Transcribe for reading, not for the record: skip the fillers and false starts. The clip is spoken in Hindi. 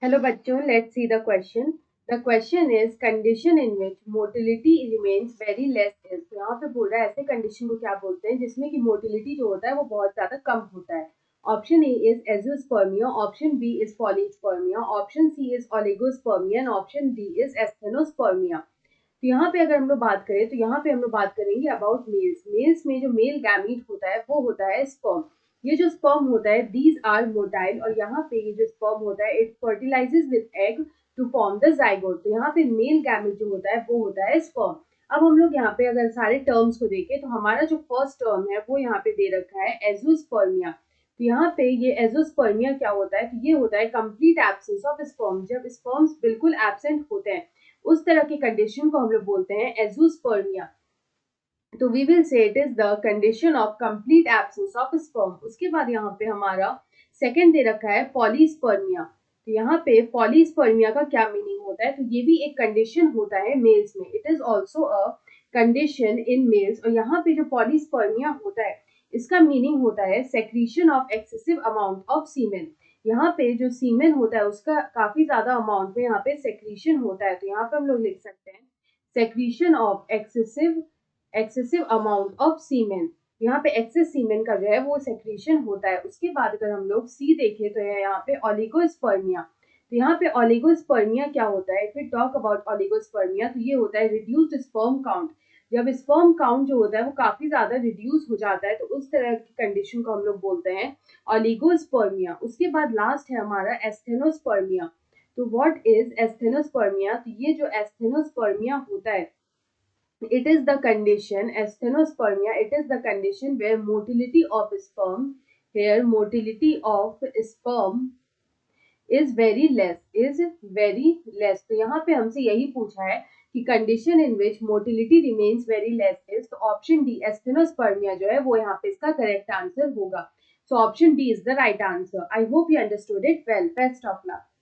हेलो बच्चों, let's see the question. The question is condition in which motility remains very less is. यहाँ पे बोल रहा है ऐसे कंडीशन को क्या बोलते हैं जिसमें कि मोटिलिटी जो होता है वो बहुत ज्यादा कम होता है. Option A is azoospermia, option B is polyspermia, option C is oligospermia and option D is asthenospermia. तो यहाँ पे अगर हम लोग बात करें तो यहाँ पे हम लोग बात करेंगे अबाउट मेल्स. मेल्स में जो मेल गैमीट होता है वो होता है स्पर्म. ये जो स्पर्म होता है दीज आर मोटाइल, और यहाँ पे ये जो स्पर्म होता है it fertilises with egg to form the zygote. तो यहाँ पे मेल गैमेट जो होता है वो होता है स्पर्म. अब हम लोग यहाँ पे अगर सारे टर्म्स को देखें तो हमारा जो फर्स्ट टर्म है वो यहाँ पे दे रखा है एजोस्पर्मिया. तो यहाँ पे ये एजोस्पर्मिया क्या होता है, तो ये होता है कंप्लीट एब्सेंस ऑफ स्पर्म. जब स्पर्म्स बिल्कुल एब्सेंट होते हैं उस तरह की कंडीशन को हम लोग बोलते हैं एजोस्पर्मिया. तो we will say it is the condition of complete absence of sperm. उसके बाद यहाँ पे हमारा सेकंड दे रखा है पॉलीस्पर्मिया. तो यहाँ पे पॉलीस्पर्मिया का क्या मीनिंग होता है, तो ये भी एक कंडीशन होता है मेल्स में. It is also a condition in males. और यहाँ पे जो पॉलीस्पर्मिया होता है इसका मीनिंग होता है secretion of excessive amount of semen. यहाँ पे जो सीमेन होता है उसका काफी ज्यादा अमाउंट में यहाँ पे सेक्रीशन होता है. तो यहाँ पे हम लोग लिख सकते हैं secretion of excessive amount of semen. यहाँ पे एक्सेस सीमेन का जो है वो सेक्रीशन होता है. उसके बाद अगर हम लोग सी देखें तो है यहाँ पे ओलिगोस्पर्मिया. तो यहाँ पे ओलिगोस्पर्मिया क्या होता है, if we talk about oligospermia तो ये होता है रिड्यूस्ड स्पर्म काउंट. जब स्पर्म काउंट जो होता है वो काफी ज्यादा रिड्यूस हो जाता है तो उस तरह की कंडीशन को हम लोग बोलते हैं ओलिगोस्पर्मिया. उसके बाद लास्ट है हमारा एस्थेनोस्पर्मिया. तो व्हाट इज एस्थेनोस्पर्मिया, तो ये जो एस्थेनोस्पर्मिया होता है it is the condition asthenospermia, it is the condition where motility of sperm, here motility of sperm is very less. तो यहाँ पे हमसे यही पूछा है कि condition in which motility remains very less is. तो ऑप्शन डी एस्थेनोस्पर्मिया जो है वो यहाँ पे इसका करेक्ट आंसर होगा. So option D is the right answer. I hope you understood it well. Best of luck.